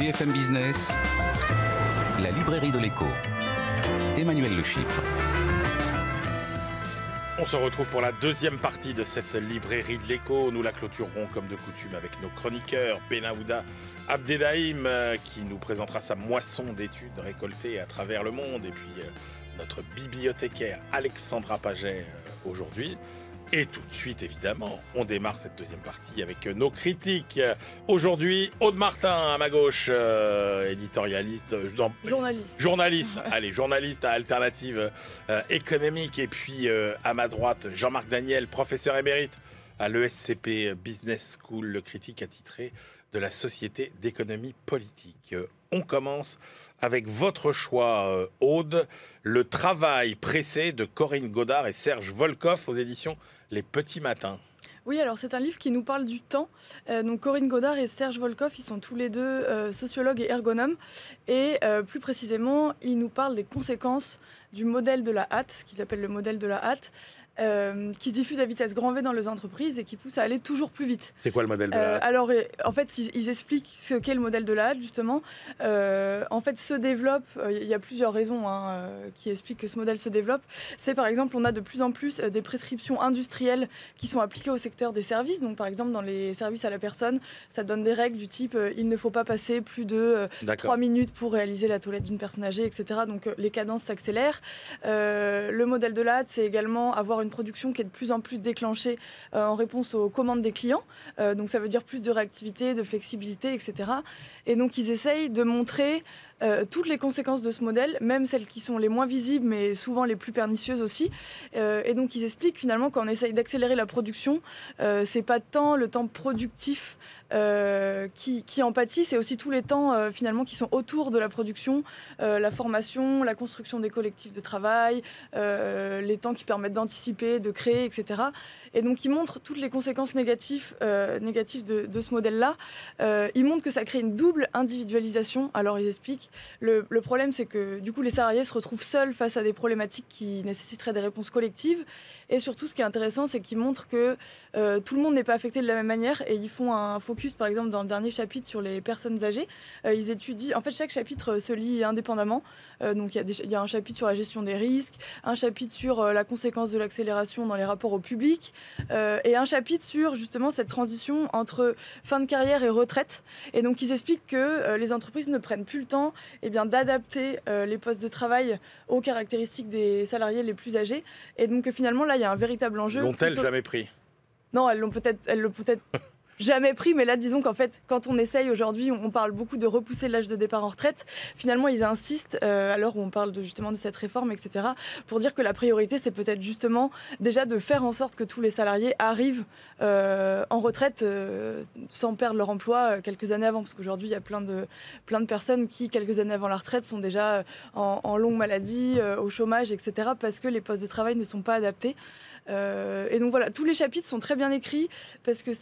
BFM Business, la librairie de l'écho. Emmanuel Le Chypre. On se retrouve pour la deuxième partie de cette librairie de l'écho. Nous la clôturerons comme de coutume avec nos chroniqueurs. Benaouda Abdelhaim qui nous présentera sa moisson d'études récoltées à travers le monde. Et puis notre bibliothécaire Alexandra Paget aujourd'hui. Et tout de suite, évidemment, on démarre cette deuxième partie avec nos critiques. Aujourd'hui, Aude Martin à ma gauche, éditorialiste, journaliste. Allez, journaliste à Alternative économique. Et puis à ma droite, Jean-Marc Daniel, professeur émérite à l'ESCP Business School, le critique attitré de la Société d'économie politique. On commence avec votre choix, Aude, Le travail pressé de Corinne Godart et Serge Volkoff aux éditions Les Petits Matins. Oui, alors c'est un livre qui nous parle du temps. Donc Corinne Godart et Serge Volkoff, ils sont tous les deux sociologues et ergonomes. Et plus précisément, ils nous parlent des conséquences du modèle de la hâte, qui s'appelle le modèle de la hâte, qui se diffuse à vitesse grand V dans les entreprises et qui pousse à aller toujours plus vite. C'est quoi le modèle de la hâte ? Alors, en fait, ils expliquent ce qu'est le modèle de la hâte, justement. En fait, se développe, il y a plusieurs raisons qui expliquent que ce modèle se développe. C'est, par exemple, on a de plus en plus des prescriptions industrielles qui sont appliquées au secteur des services. Donc, par exemple, dans les services à la personne, ça donne des règles du type il ne faut pas passer plus de 3 minutes pour réaliser la toilette d'une personne âgée, etc. Donc, les cadences s'accélèrent. Le modèle de la hâte, c'est également avoir une production qui est de plus en plus déclenchée en réponse aux commandes des clients. Donc ça veut dire plus de réactivité, de flexibilité, etc. Et donc ils essayent de montrer toutes les conséquences de ce modèle, même celles qui sont les moins visibles, mais souvent les plus pernicieuses aussi. Et donc ils expliquent finalement quand on essaye d'accélérer la production, c'est pas tant le temps productif qui en pâtit, c'est aussi tous les temps finalement qui sont autour de la production, la formation, la construction des collectifs de travail, les temps qui permettent d'anticiper, de créer, etc. Et donc ils montrent toutes les conséquences négatives de ce modèle-là. Ils montrent que ça crée une double individualisation. Alors ils expliquent, le problème c'est que du coup les salariés se retrouvent seuls face à des problématiques qui nécessiteraient des réponses collectives. Et surtout ce qui est intéressant c'est qu'ils montrent que tout le monde n'est pas affecté de la même manière et ils font un focus par exemple dans le dernier chapitre sur les personnes âgées. Ils étudient, en fait chaque chapitre se lit indépendamment. Donc il y a un chapitre sur la gestion des risques, un chapitre sur la conséquence de l'accélération dans les rapports au public et un chapitre sur justement cette transition entre fin de carrière et retraite. Et donc ils expliquent que les entreprises ne prennent plus le temps d'adapter les postes de travail aux caractéristiques des salariés les plus âgés. Et donc finalement là il y a un véritable enjeu. L'ont-elles jamais pris ? Non, elles l'ont peut-être jamais pris, mais là, disons qu'en fait, quand on essaye aujourd'hui, on parle beaucoup de repousser l'âge de départ en retraite. Finalement, ils insistent, à l'heure où on parle justement de cette réforme, etc., pour dire que la priorité, c'est peut-être justement déjà de faire en sorte que tous les salariés arrivent en retraite sans perdre leur emploi quelques années avant. Parce qu'aujourd'hui, il y a plein de personnes qui, quelques années avant la retraite, sont déjà en longue maladie, au chômage, etc., parce que les postes de travail ne sont pas adaptés. Et donc voilà, tous les chapitres sont très bien écrits parce que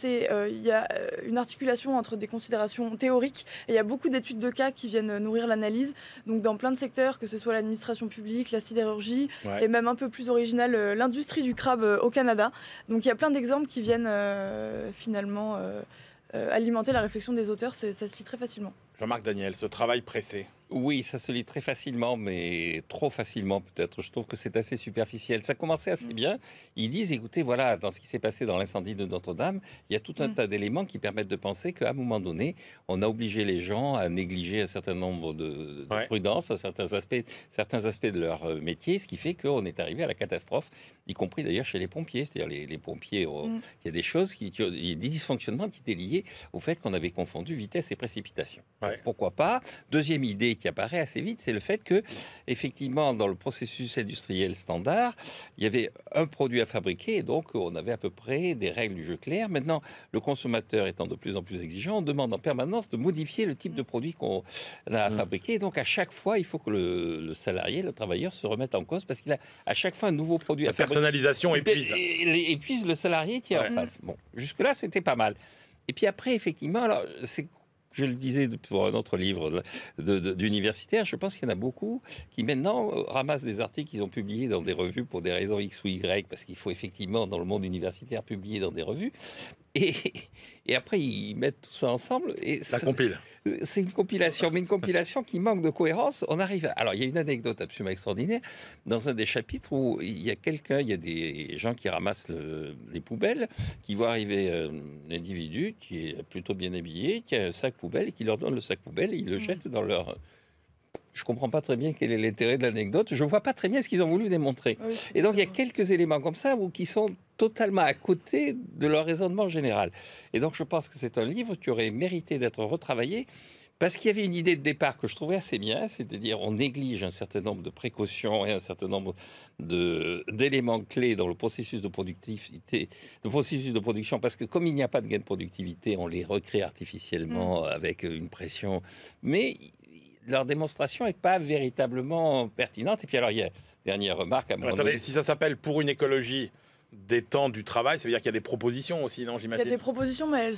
il y a une articulation entre des considérations théoriques et il y a beaucoup d'études de cas qui viennent nourrir l'analyse. Donc dans plein de secteurs, que ce soit l'administration publique, la sidérurgie et même un peu plus original, l'industrie du crabe au Canada. Donc il y a plein d'exemples qui viennent finalement alimenter la réflexion des auteurs. Ça se lit très facilement. Jean-Marc Daniel, ce travail pressé. Oui, ça se lit très facilement, mais trop facilement peut-être. Je trouve que c'est assez superficiel. Ça commençait assez bien. Ils disent, écoutez, voilà, dans ce qui s'est passé dans l'incendie de Notre-Dame, il y a tout un tas d'éléments qui permettent de penser qu'à un moment donné, on a obligé les gens à négliger un certain nombre de prudences, certains aspects de leur métier, ce qui fait qu'on est arrivé à la catastrophe, y compris d'ailleurs chez les pompiers. C'est-à-dire les pompiers, il y a des choses, il y a des dysfonctionnements qui étaient liés au fait qu'on avait confondu vitesse et précipitation. Pourquoi pas ? Deuxième idée qui apparaît assez vite, c'est le fait que, effectivement, dans le processus industriel standard, il y avait un produit à fabriquer et donc on avait à peu près des règles du jeu claires. Maintenant, le consommateur étant de plus en plus exigeant, on demande en permanence de modifier le type de produit qu'on a à fabriquer. Et donc, à chaque fois, il faut que le salarié, le travailleur, se remette en cause parce qu'il a à chaque fois un nouveau produit à fabriquer. La personnalisation épuise. Épuise le salarié qui est en face. Bon, jusque-là, c'était pas mal. Et puis après, effectivement, alors c'est je le disais pour un autre livre d'universitaire, je pense qu'il y en a beaucoup qui maintenant ramassent des articles qu'ils ont publiés dans des revues pour des raisons X ou Y, parce qu'il faut effectivement dans le monde universitaire publier dans des revues. Et, et après, ils mettent tout ça ensemble. Et La compile. c'est une compilation, mais une compilation qui manque de cohérence. On arrive. Alors, il y a une anecdote absolument extraordinaire dans un des chapitres où il y a des gens qui ramassent les poubelles, qui voient arriver un individu qui est plutôt bien habillé, qui a un sac poubelle et qui leur donne le sac poubelle et ils le jettent dans leur. Je comprends pas très bien quel est l'intérêt de l'anecdote. Je vois pas très bien ce qu'ils ont voulu démontrer. Oui, Et donc, il y a quelques éléments comme ça qui sont totalement à côté de leur raisonnement général. Et donc, je pense que c'est un livre qui aurait mérité d'être retravaillé parce qu'il y avait une idée de départ que je trouvais assez bien, c'est-à-dire on néglige un certain nombre de précautions et un certain nombre d'éléments clés dans le processus de productivité, le processus de production, parce que comme il n'y a pas de gain de productivité, on les recrée artificiellement avec une pression. Mais leur démonstration n'est pas véritablement pertinente. Et puis alors, il y a dernière remarque à mon Attendez, si ça s'appelle pour une écologie des temps du travail, ça veut dire qu'il y a des propositions aussi, non, Il y j'imagine? a des propositions, mais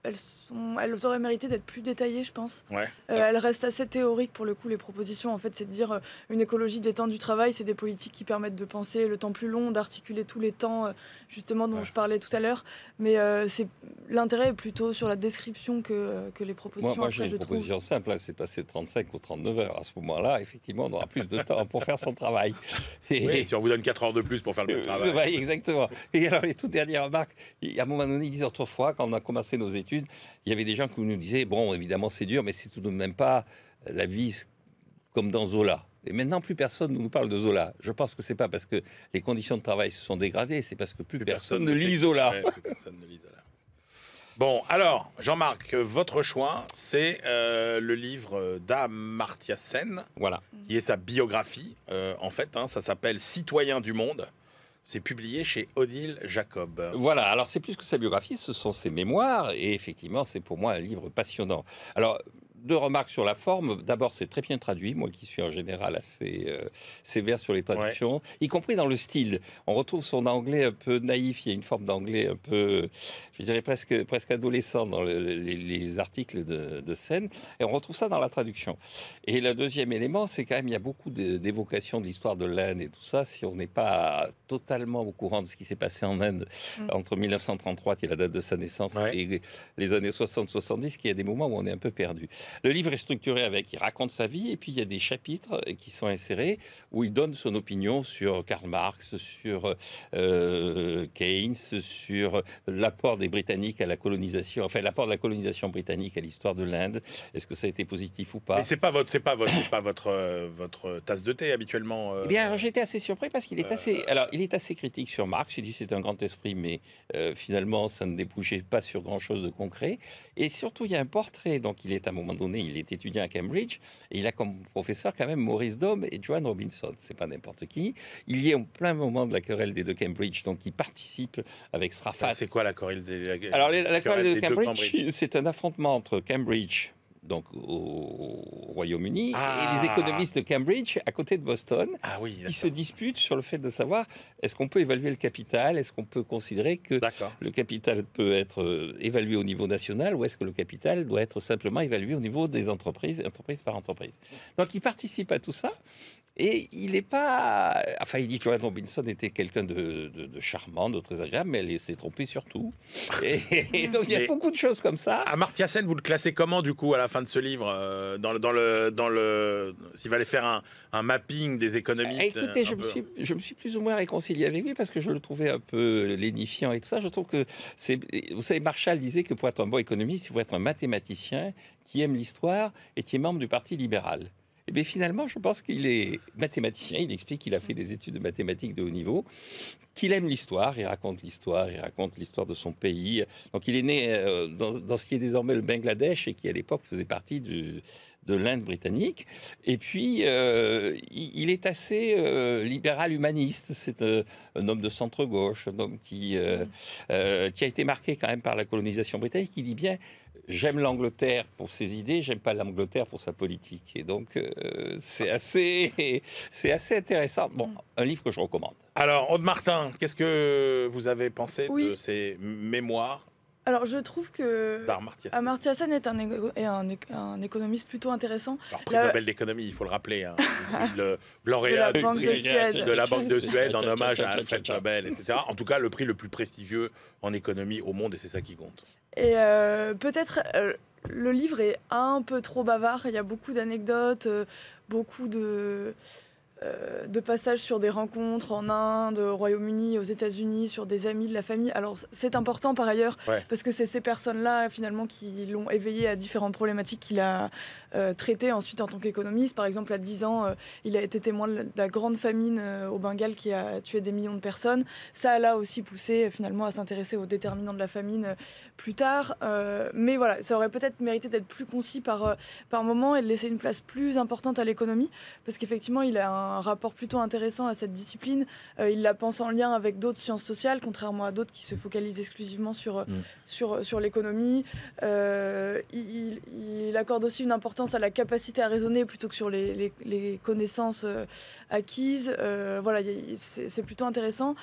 elles auraient mérité d'être plus détaillées, je pense. Ouais. Elles restent assez théoriques pour le coup, les propositions. En fait, c'est de dire une écologie des temps du travail, c'est des politiques qui permettent de penser le temps plus long, d'articuler tous les temps, justement, dont je parlais tout à l'heure. Mais l'intérêt est plutôt sur la description que les propositions. Moi j'ai une proposition simple, hein, c'est passer de 35 ou 39 heures. À ce moment-là, effectivement, on aura plus de temps pour faire son travail. Oui, si on vous donne 4 heures de plus pour faire le même travail. Oui, exactement. Et alors, les toutes dernières remarques, à un moment donné, ils disent autrefois, quand on a commencé nos études, il y avait des gens qui nous disaient, bon, évidemment, c'est dur, mais c'est tout de même pas la vie comme dans Zola. Et maintenant, plus personne ne nous parle de Zola. Je pense que c'est pas parce que les conditions de travail se sont dégradées, c'est parce que plus personne ne lit Zola. Ouais, plus personne ne lit Zola. Bon, alors, Jean-Marc, votre choix, c'est le livre d'Amartya Sen, Voilà. qui est sa biographie, en fait. Ça s'appelle Citoyen du monde. C'est publié chez Odile Jacob. Voilà, alors c'est plus que sa biographie, ce sont ses mémoires, et effectivement, c'est pour moi un livre passionnant. Alors, deux remarques sur la forme. D'abord, c'est très bien traduit, moi qui suis en général assez sévère sur les traductions, y compris dans le style. On retrouve son anglais un peu naïf, il y a une forme d'anglais un peu, je dirais presque adolescent dans les articles de Sen, et on retrouve ça dans la traduction. Et le deuxième élément, c'est quand même, il y a beaucoup d'évocations de l'histoire de l'Inde et tout ça, si on n'est pas totalement au courant de ce qui s'est passé en Inde entre 1933, qui est la date de sa naissance, et les années 60-70, qu'il y a des moments où on est un peu perdu. Le livre est structuré il raconte sa vie, et puis il y a des chapitres qui sont insérés où il donne son opinion sur Karl Marx, sur Keynes, sur l'apport des Britanniques à la colonisation, enfin l'apport de la colonisation britannique à l'histoire de l'Inde. Est-ce que ça a été positif ou pas? Mais c'est pas votre tasse de thé habituellement. Eh bien, j'étais assez surpris parce qu'il est il est assez critique sur Marx. Il dit c'est un grand esprit, mais finalement ça ne débouchait pas sur grand chose de concret. Et surtout, il y a un portrait. Donc, il est à un moment donné, il est étudiant à Cambridge et il a comme professeur quand même Maurice Dome et Joan Robinson. C'est pas n'importe qui. Il y est en plein moment de la querelle des deux Cambridge, donc il participe avec Srafat. C'est quoi la querelle des Alors, la querelle de Cambridge, c'est un affrontement entre Cambridge, donc au Royaume-Uni, et les économistes de Cambridge à côté de Boston, qui se disputent sur le fait de savoir est-ce qu'on peut évaluer le capital, est-ce qu'on peut considérer que le capital peut être évalué au niveau national, ou est-ce que le capital doit être simplement évalué au niveau des entreprises, entreprise par entreprise. Donc il participe à tout ça. Et il n'est pas... Enfin, il dit que Joan Robinson était quelqu'un de charmant, de très agréable, mais elle s'est trompée sur tout. Et donc, il y a beaucoup de choses comme ça. Amartya Sen, vous le classez comment, du coup, à la fin de ce livre s'il fallait faire un mapping des économistes? Écoutez, je me suis plus ou moins réconcilié avec lui parce que je le trouvais un peu lénifiant et tout ça. Je trouve que c'est... Vous savez, Marshall disait que pour être un bon économiste, il faut être un mathématicien qui aime l'histoire et qui est membre du Parti libéral. Et bien finalement, je pense qu'il est mathématicien, il explique qu'il a fait des études de mathématiques de haut niveau, qu'il aime l'histoire, il raconte l'histoire de son pays. Donc il est né dans ce qui est désormais le Bangladesh et qui à l'époque faisait partie de l'Inde britannique. Et puis, il est assez libéral humaniste. C'est un homme de centre-gauche, un homme qui a été marqué quand même par la colonisation britannique, qui dit bien... J'aime l'Angleterre pour ses idées, j'aime pas l'Angleterre pour sa politique. Et donc, c'est assez intéressant. Bon, un livre que je recommande. Alors, Aude Martin, qu'est-ce que vous avez pensé de ces mémoires Alors, je trouve que d'Amartya Sen. Amartya Sen est un économiste plutôt intéressant. Alors, prix Là- Nobel d'économie, il faut le rappeler. Hein. Le lauréat De la Banque de Suède. de la Banque de Suède en hommage à Alfred Nobel, etc. En tout cas, le prix le plus prestigieux en économie au monde, et c'est ça qui compte. Et peut-être le livre est un peu trop bavard. Il y a beaucoup d'anecdotes, beaucoup de passages sur des rencontres en Inde, au Royaume-Uni, aux États-Unis, sur des amis de la famille. Alors c'est important par ailleurs, Ouais. parce que c'est ces personnes-là finalement qui l'ont éveillé à différentes problématiques qu'il a traitées ensuite en tant qu'économiste. Par exemple, à 10 ans, il a été témoin de la grande famine au Bengale qui a tué des millions de personnes. Ça l'a aussi poussé finalement à s'intéresser aux déterminants de la famine plus tard. Mais voilà, ça aurait peut-être mérité d'être plus concis par moment et de laisser une place plus importante à l'économie, parce qu'effectivement, il a un rapport plutôt intéressant à cette discipline. Il la pense en lien avec d'autres sciences sociales, contrairement à d'autres qui se focalisent exclusivement sur l'économie. Il accorde aussi une importance à la capacité à raisonner plutôt que sur les connaissances acquises. Voilà, c'est plutôt intéressant.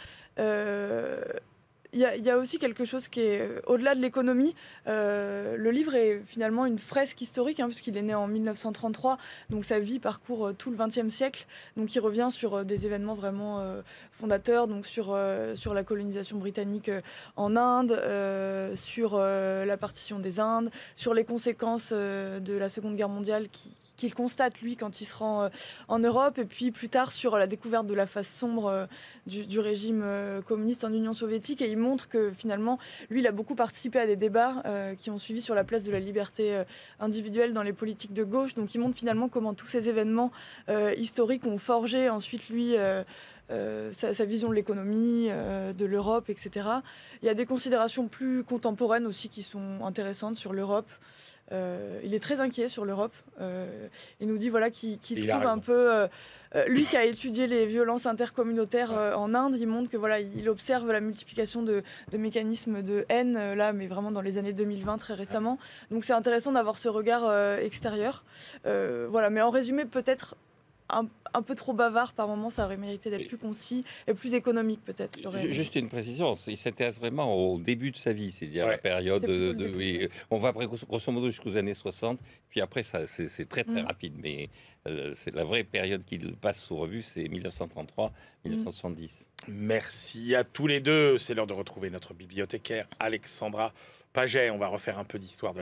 Il y a aussi quelque chose qui est au-delà de l'économie. Le livre est finalement une fresque historique, hein, puisqu'il est né en 1933, donc sa vie parcourt tout le XXe siècle. Donc il revient sur des événements vraiment fondateurs, donc sur la colonisation britannique en Inde, sur la partition des Indes, sur les conséquences de la Seconde Guerre mondiale qu'il constate, lui, quand il se rend en Europe, et puis plus tard sur la découverte de la face sombre du régime communiste en Union soviétique. Et il montre que finalement, lui, il a beaucoup participé à des débats qui ont suivi sur la place de la liberté individuelle dans les politiques de gauche. Donc il montre finalement comment tous ces événements historiques ont forgé ensuite, lui, sa vision de l'économie, de l'Europe, etc. Il y a des considérations plus contemporaines aussi qui sont intéressantes sur l'Europe. Il est très inquiet sur l'Europe. Il nous dit voilà, qu'il trouve un peu... lui qui a étudié les violences intercommunautaires en Inde, il montre que voilà, il observe la multiplication de mécanismes de haine, là, mais vraiment dans les années 2020, très récemment. Donc c'est intéressant d'avoir ce regard extérieur. Voilà, mais en résumé, peut-être un peu trop bavard par moment, ça aurait mérité d'être plus concis et plus économique peut-être. Juste une précision, il s'intéresse vraiment au début de sa vie, c'est-à-dire la période oui, on va après, grosso modo jusqu'aux années 60, puis après ça c'est très rapide, mais c'est la vraie période qu'il passe sous revue, c'est 1933-1970. Merci à tous les deux, c'est l'heure de retrouver notre bibliothécaire Alexandra Paget. On va refaire un peu d'histoire de